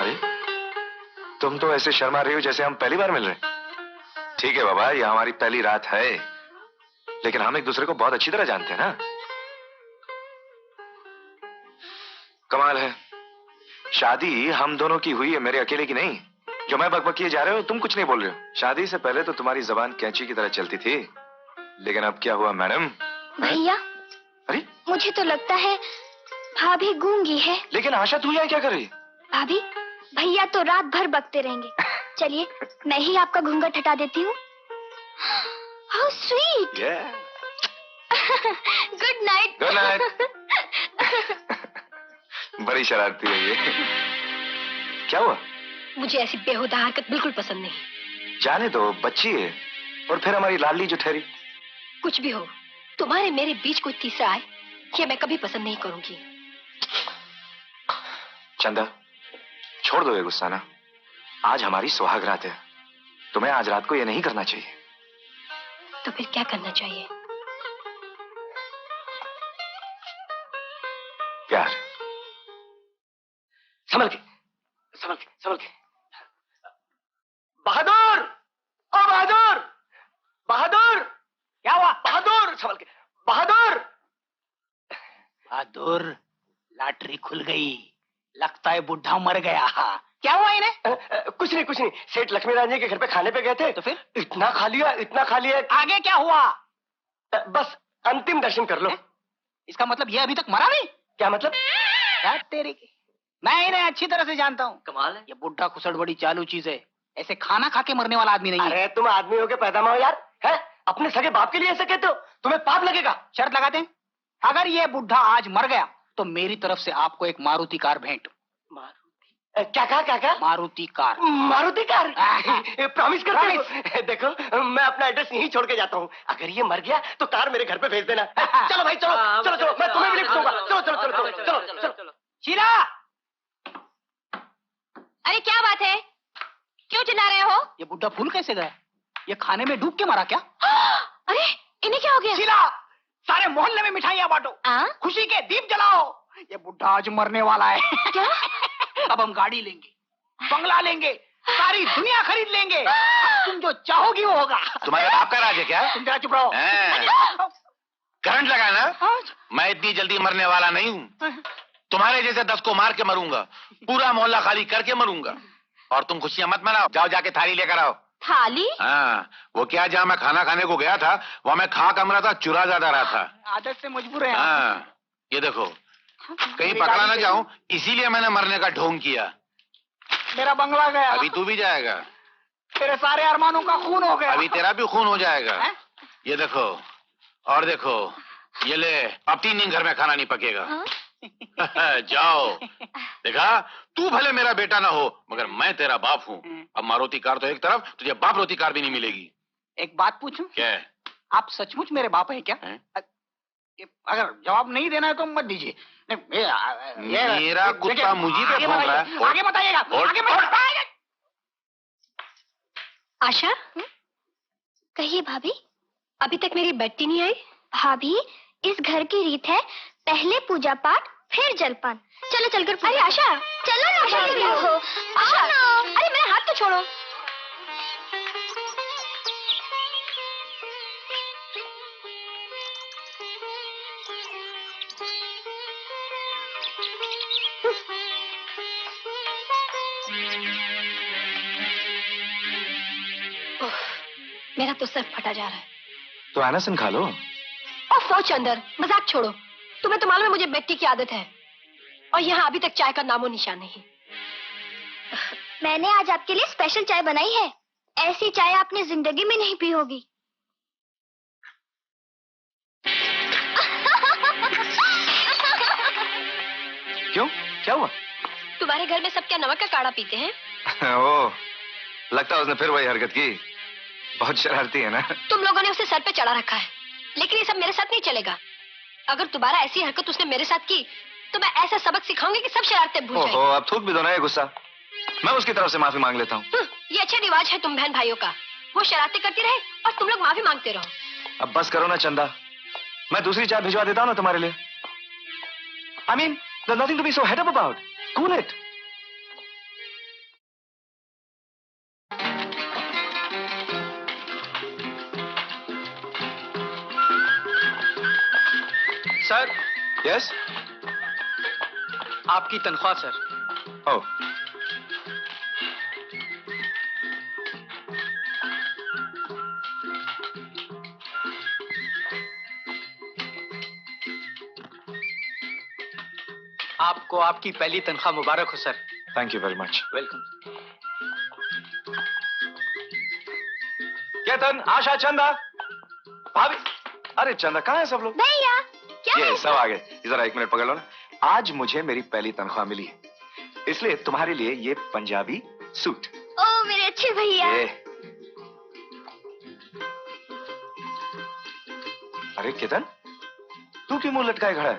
अरे तुम तो ऐसे शर्मा रही हो जैसे हम पहली बार मिल रहे हैं। ठीक है बाबा, ये हमारी पहली रात है, लेकिन हम एक दूसरे को बहुत अच्छी तरह जानते हैं ना। कमाल है, शादी हम दोनों की हुई है, मेरे अकेले की नहीं। जो मैं बकबक किए जा रहे हो, तुम कुछ नहीं बोल रहे हो। शादी से पहले तो तुम्हारी जबान कैंची की तरह चलती थी, लेकिन अब क्या हुआ मैडम? भैया, अरे मुझे तो लगता है भाभी गूंगी है। लेकिन आशा तू यहाँ क्या कर रही है? भाभी, भैया तो रात भर बकते रहेंगे। चलिए मैं ही आपका घूंघट हटा देती हूँ। How sweet. Good night. Good night. बड़ी शरारती है ये। क्या हुआ? मुझे ऐसी बेहुदा हरकत बिल्कुल पसंद नहीं। जाने दो, बच्ची है, और फिर हमारी लाडली जो ठहरी। कुछ भी हो, तुम्हारे मेरे बीच कोई तीसरा आए, ये मैं कभी पसंद नहीं करूंगी। चंदा, छोड़ दो ये गुस्सा ना। आज हमारी सुहाग रात है, तुम्हें आज रात को ये नहीं करना चाहिए। तो फिर क्या करना चाहिए? प्यार। संभल के, संभल के, संभल के। बहादुर, ओ बहादुर, बहादुर, क्या हुआ? बहादुर, संभल के, बहादुर। बहादुर, लॉटरी खुल गई, लगता है बुढ़ा मर गया। क्या हुआ इन्हें? कुछ नहीं, कुछ नहीं। सेठ लक्ष्मीनारायण जी के घर पे खाने पे गए थे, तो फिर इतना खा लिया, इतना खा लिया। आगे क्या हुआ? बस अंतिम दर्शन कर लो। इसका मतलब ये अभी तक मरा नहीं? क्या मतलब? यार तेरे की, मैं इन्हें अच्छी तरह से जानता हूँ। कमाल है। ये बुढ़ा खुसड़ बड़ी चालू चीज है, ऐसे खाना खा के मरने वाला आदमी नहीं है। अरे तुम आदमी हो के पैदा माओ यार, है? अपने सगे बाप के लिए ऐसे कहते हो? तुम्हें पाप लगेगा। शर्त लगाते हैं, अगर ये बुढ़ा आज मर गया तो मेरी तरफ से आपको एक मारुति कार भेंट। मारुति? क्या कहा, क्या कहा? Maruti car. Maruti car? Promise करते हो? देखो मैं अपना एड्रेस यहीं छोड़ के जाता हूँ, अगर ये मर गया तो कार मेरे घर पे भेज देना। चलो भाई, चलो चलो चलो, मैं तुम्हें भी लिफ्ट दूंगा। चलो चलो चलो चलो चलो चलो चलो। शीला, अरे क्या बात है, क्यों चिल्ला रहे हो? ये बुढ़ा फूल कैसे गया? ये खाने में डूब के मरा क्या? अरे इन्हें क्या हो गया? शीला, सारे मोहल्ले में मिठाइयाँ बांटो, खुशी के दीप जलाओ, ये बुढ़ा आज मरने वाला है। क्या? अब हम गाड़ी लेंगे, बंगला लेंगे, सारी दुनिया खरीद लेंगे, तुम जो चाहोगी वो होगा। तुम्हारे बाप का राज है क्या? तुम जरा चुप रहो। करंट लगा ना? मैं इतनी जल्दी मरने वाला नहीं हूँ। तुम्हारे जैसे 10 को मार के मरूंगा, पूरा मोहल्ला खाली करके मरूंगा। और तुम खुशियां मत मनाओ, जाओ जाके थाली लेकर आओ। थाली? हाँ, वो क्या, जहाँ मैं खाना खाने को गया था वहाँ मैं खा कम रहा था, चुरा ज्यादा रहा था। आदत से मजबूर है। हाँ, ये देखो, कहीं पकड़ा ना जाऊं, इसीलिए मैंने मरने का ढोंग किया। मेरा बंगला गया, अभी तू भी जाएगा। तेरे सारे अरमानों का खून हो गया। अभी तेरा भी खून हो जाएगा। ये देखो, और देखो, ये ले, अब 3 दिन घर में खाना नहीं पकेगा। जाओ। देखा, तू भले मेरा बेटा ना हो, मगर मैं तेरा बाप हूँ। अब मारुति कार तो एक तरफ, तुझे बाप रोती कार भी नहीं मिलेगी। एक बात पूछूं? क्या? आप सचमुच मेरे बाप है क्या? अगर जवाब नहीं देना है तो मत दीजिए। मेरा कुत्ता मुझे पे भौंक रहा है। आगे बताइएगा, आगे बताइएगा। आशा, कहिए भाभी, अभी तक मेरी बेटी नहीं आई? भाभी, इस घर की रीत है, पहले पूजा पाठ फिर जलपान। चलो चलकर। अरे आशा, चलो ना। आशा, अरे मेरा हाथ तो छोड़ो। मेरा तो सर फटा जा रहा है। तो एनासिन खा लो। ओफो चंदर, मजाक छोड़ो। तुम्हें तो मालूम है मुझे बेटी की आदत है, और यहाँ अभी तक चाय का नामो निशान नहीं। मैंने आज आपके लिए स्पेशल चाय बनाई है, ऐसी चाय आपने जिंदगी में नहीं पी होगी। क्यों, क्या हुआ? तुम्हारे घर में सब क्या नमक का काढ़ा पीते हैं? ओह, लगता है उसने फिर वही हरकत की। बहुत शरारती है ना? तुम लोगों ने उसे सर पे चढ़ा रखा है, लेकिन ये सब मेरे साथ नहीं चलेगा। अगर दोबारा ऐसी हरकत उसने मेरे साथ की तो मैं ऐसा सबक सिखाऊंगी कि सब शरारतें भूल जाएंगे। अब थूक भी दो ना ये गुस्सा। मैं उसकी तरफ से माफी मांग लेता हूँ। ये अच्छा रिवाज है तुम बहन भाइयों का। वो शरारतें करती रहे और तुम लोग माफी मांगते रहो। अब बस करो ना चंदा, मैं दूसरी चाय भिजवा देता हूँ ना तुम्हारे लिए। I mean, there's nothing to be so head up about. Cool it. Sir, yes. आपकी तनख्वाह सर। ओह, आपको आपकी पहली तनख्वाह मुबारक हो sir. Thank you very much. Welcome. Ketan, Asha, Chanda, भाभी। अरे चंदा, कहाँ है सब लोग? भैया क्या ये है? सब आ गए। जरा एक मिनट पकड़ लो ना। आज मुझे मेरी पहली तनख्वाह मिली है, इसलिए तुम्हारे लिए ये पंजाबी सूट। ओ मेरे अच्छे भैया। ये। अरे केतन, तू क्यों मुंह लटकाए खड़ा है?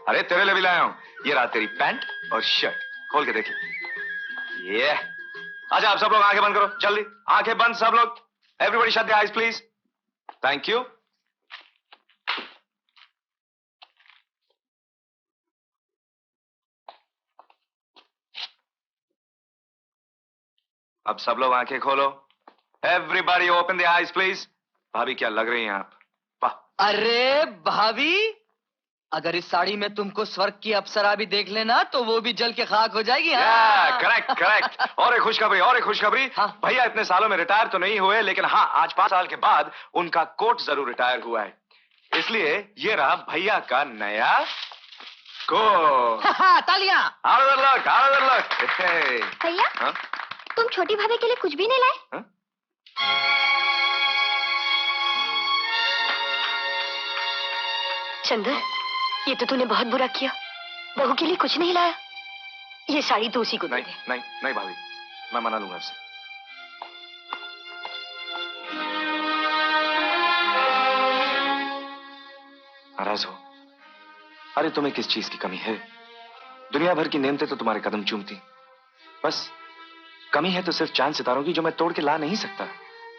अरे तेरे लिए भी लाया हूं। ये रहा तेरी पैंट और शर्ट, खोल के देख ले। ये। अच्छा, आप सब लोग आंखें बंद करो, जल्दी आंखें बंद सब लोग। Everybody shut the eyes please. Thank you. अब सब लोग आंखें खोलो। Everybody open the eyes please. भाभी, क्या लग रही हैं आप? वाह। अरे भाभी, अगर इस साड़ी में तुमको स्वर्ग की अप्सरा भी देख लेना तो वो भी जल के खाक हो जाएगी। हाँ। Correct correct. और एक खुशखबरी। हाँ। भैया इतने सालों में रिटायर तो नहीं हुए, लेकिन हाँ, आज 5 साल के बाद उनका कोट जरूर रिटायर हुआ है। इसलिए ये रहा भैया का नया कोट। तालियां। भैया हाँ? तुम छोटी भाभी के लिए कुछ भी नहीं लाए? हाँ? चंदर, ये तो तूने बहुत बुरा किया। बहू के लिए कुछ नहीं लाया। ये साड़ी तो उसी को दे नहीं दे। नहीं नहीं भाभी, मैं मना लूंगा आपसे। नाराज हो? अरे तुम्हें किस चीज की कमी है? दुनिया भर की नेमतें तो तुम्हारे कदम चूमती, बस कमी है तो सिर्फ चांद सितारों की, जो मैं तोड़ के ला नहीं सकता।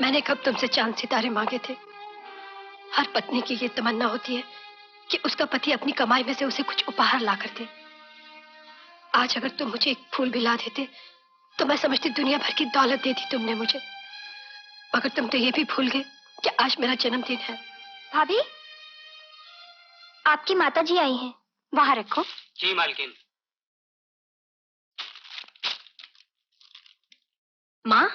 मैंने कब तुमसे चांद सितारे मांगे थे? हर पत्नी की ये तमन्ना होती है कि उसका पति अपनी कमाई में से उसे कुछ उपहार ला कर दे। आज अगर तुम मुझे एक फूल भी ला देते तो मैं समझती दुनिया भर की दौलत दे दी तुमने मुझे, मगर तुम तो ये भी भूल गए कि आज मेरा जन्मदिन है। भाभी आपकी माताजी आई हैं, वहां रखो। जी मालकिन। माँ,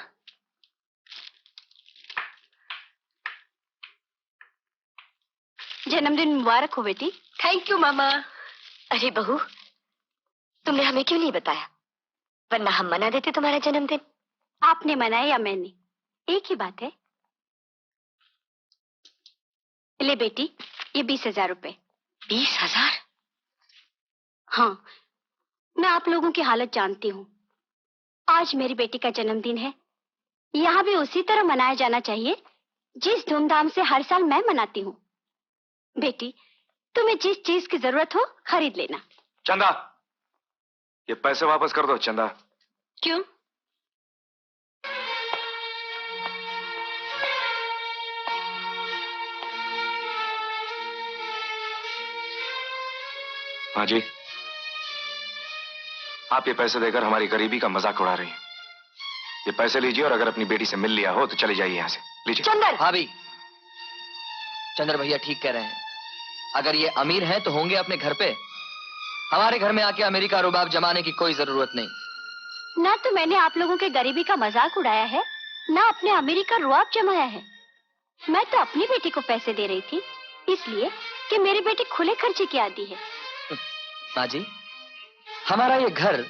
जन्मदिन मुबारक हो बेटी। थैंक यू मामा। अरे बहू, तुमने हमें क्यों नहीं बताया? वरना हम मना देते तुम्हारा जन्मदिन। आपने मनाया या मैंने, एक ही बात है। ले बेटी, ये 20,000 रुपए। 20,000? हाँ, मैं आप लोगों की हालत जानती हूँ। आज मेरी बेटी का जन्मदिन है, यहाँ भी उसी तरह मनाया जाना चाहिए जिस धूमधाम से हर साल मैं मनाती हूँ। बेटी, तुम्हें जिस चीज की जरूरत हो खरीद लेना। चंदा, ये पैसे वापस कर दो। चंदा। क्यों? हाँ जी, आप ये पैसे देकर हमारी गरीबी का मजाक उड़ा रही हैं। ये पैसे लीजिए और अगर अपनी बेटी से मिल लिया हो तो चले जाइए यहाँ से। लीजिए। चंदर! भाभी, चंद्र भैया ठीक कह रहे हैं। अगर ये अमीर हैं तो होंगे अपने घर पे। हमारे घर में आके अमेरिका रुबाब जमाने की कोई जरूरत नहीं। ना तो मैंने आप लोगों के गरीबी का मजाक उड़ाया है, ना अपने अमीरी का रुआब जमाया है। मैं तो अपनी बेटी को पैसे दे रही थी, इसलिए कि मेरी बेटी खुले खर्चे की आदी है। माँ जी, हमारा ये घर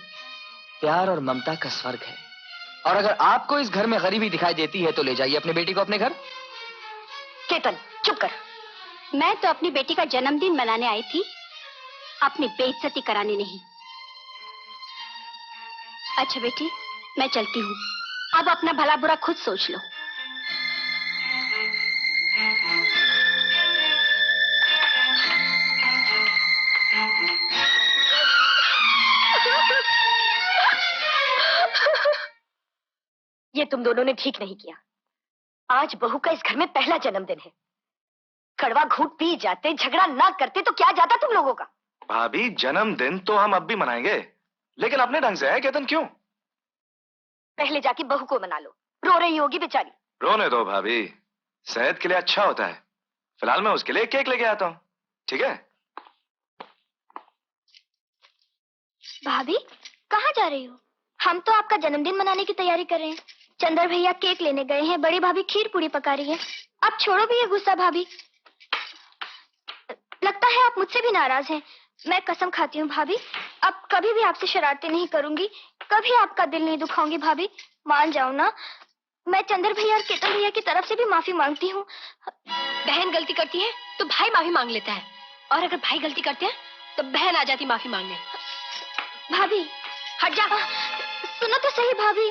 प्यार और ममता का स्वर्ग है, और अगर आपको इस घर में गरीबी दिखाई देती है तो ले जाइए अपनी बेटी को अपने घर। केतन, चुप कर। मैं तो अपनी बेटी का जन्मदिन मनाने आई थी, अपनी बेइज्जती कराने नहीं। अच्छा बेटी, मैं चलती हूँ। अब अपना भला बुरा खुद सोच लो। ये तुम दोनों ने ठीक नहीं किया। आज बहू का इस घर में पहला जन्मदिन है। कड़वा घूंट पी जाते, झगड़ा ना करते तो क्या जाता तुम लोगों का। भाभी, जन्मदिन तो हम अब भी मनाएंगे, लेकिन अपने ढंग से है। केतन, क्यों? पहले जाके बहू को मना लो, रो रही होगी बेचारी। रोने दो भाभी, सेहत के लिए अच्छा होता है। फिलहाल मैं उसके लिए केक लेके आता हूँ, ठीक है? भाभी कहाँ जा रही हो? हम तो आपका जन्मदिन मनाने की तैयारी कर रहे हैं। चंदर भैया केक लेने गए हैं, बड़ी भाभी खीर पूरी पका रही है। अब छोड़ो भी ये गुस्सा भाभी। लगता है आप मुझसे भी नाराज हैं। मैं कसम खाती हूँ भाभी, अब कभी भी आपसे शरारतें नहीं करूंगी, कभी आपका दिल नहीं दुखाऊंगी भाभी। मान जाओ ना। मैं चंदर भैया और केतन भैया की तरफ से भी माफी मांगती हूँ। बहन गलती करती है तो भाई माफी मांग लेता है, और अगर भाई गलती करते हैं तो बहन आ जाती माफी मांगने। भाभी हट जा। सुनो तो सही भाभी,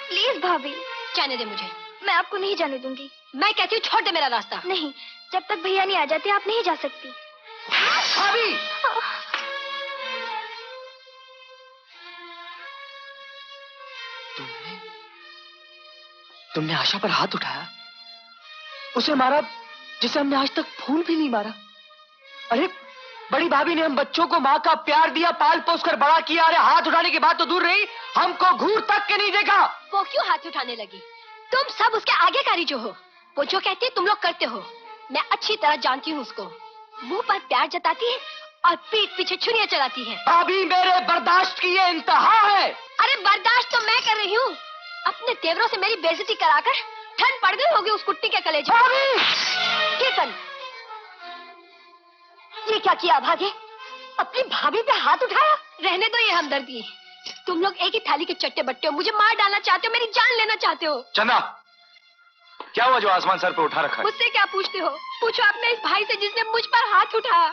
प्लीज भाभी। जाने दे मुझे। मैं आपको नहीं जाने दूंगी। मैं कहती हूँ छोड़ दे मेरा रास्ता। नहीं, जब तक भैया नहीं आ जाते आप नहीं जा सकती। भाभी! तुमने आशा पर हाथ उठाया, उसे मारा जिसे हमने आज तक फूल भी नहीं मारा। अरे बड़ी भाभी ने हम बच्चों को माँ का प्यार दिया, पाल पोस कर बड़ा किया। अरे हाथ उठाने की बात तो दूर रही, हमको घूर तक के नहीं देखा। वो क्यों हाथ उठाने लगी? तुम सब उसके आगेकारी जो हो, वो जो कहती है तुम लोग करते हो। मैं अच्छी तरह जानती हूँ उसको। मुंह पर प्यार जताती है और पीठ पीछे छुरियां चलाती है। भाभी मेरे बर्दाश्त की ये इंतहा है। अरे बर्दाश्त तो मैं कर रही हूँ। अपने तेवरों से मेरी बेइज्जती कराकर ठंड पड़ गई होगी उस कुट्टी के कलेजे। केतन, ये क्या किया भागे? अपनी भाभी पे हाथ उठाया? रहने दो ये हमदर्दी। तुम लोग एक ही थाली के चट्टे बट्टे हो, मुझे मार डालना चाहते हो, मेरी जान लेना चाहते हो। चंदा, क्या हुआ जो आसमान सर पे उठा रखा है? मुझसे क्या पूछते हो? पूछो अपने इस भाई से जिसने मुझ पर हाथ उठाया।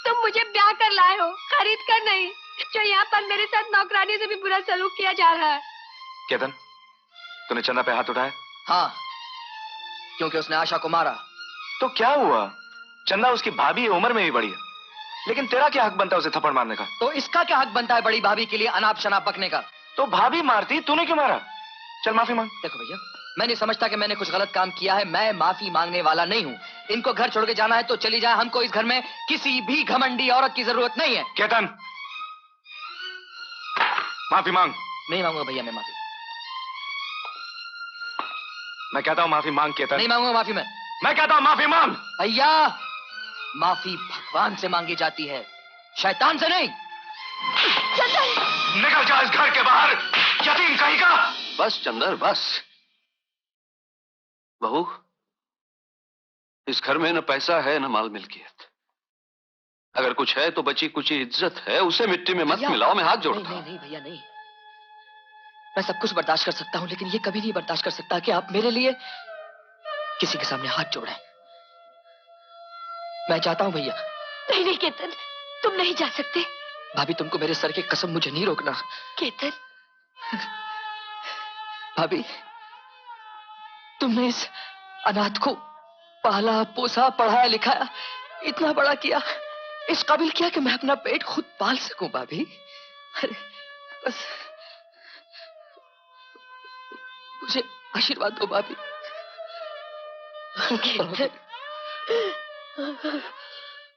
तुम मुझे ब्याह कर लाए हो, खरीद कर नहीं, जो यहाँ पर मेरे साथ नौकरानी से भी बुरा सलूक किया जा रहा है। केतन, तूने चंदा पे हाथ उठाया? हाँ, क्योंकि उसने आशा को मारा। तो क्या हुआ? चंदा उसकी भाभी है, उम्र में भी बड़ी है, लेकिन तेरा क्या हक बनता है उसे थप्पड़ मारने का? तो इसका क्या हक बनता है बड़ी भाभी के लिए अनाप शनाप बकने का? तो भाभी मारती, तूने क्यों मारा? चल माफी मांग। देखो भैया, मैं नहीं समझता कि मैंने कुछ गलत काम किया है। मैं माफी मांगने वाला नहीं हूँ। इनको घर छोड़ के जाना है तो चली जाए, हमको इस घर में किसी भी घमंडी औरत की जरूरत नहीं है। केतन, माफी मांग। नहीं मांगूंगा भैया मैं माफी। मैं कहता हूँ माफी मांग केतन। नहीं मांगूंगा माफी मैं कहता हूँ माफी मांग। भैया, माफी भगवान से मांगी जाती है, शैतान से नहीं। निकल जा इस घर के बाहर, यतीम कहीं का। बस चंदर बस। बहू, इस घर में न पैसा है न माल मिल्कियत। अगर कुछ है तो बची कुची इज्जत है, उसे मिट्टी में मत मिलाओ। मैं हाथ जोड़ता हूं। नहीं भैया नहीं। मैं सब कुछ बर्दाश्त कर सकता हूं, लेकिन ये कभी नहीं बर्दाश्त कर सकता कि आप मेरे लिए किसी के सामने हाथ जोड़ें। मैं चाहता हूं भैया। नहीं नहीं केतन, तुम नहीं जा सकते। भाभी तुमको मेरे सर की कसम, मुझे नहीं रोकना। केतन। भाभी, तुमने इस अनाथ को पाला पोसा, पढ़ाया लिखाया, इतना बड़ा किया, इस काबिल किया कि मैं अपना पेट खुद पाल सकूं। भाभी अरे बस मुझे आशीर्वाद दो भाभी।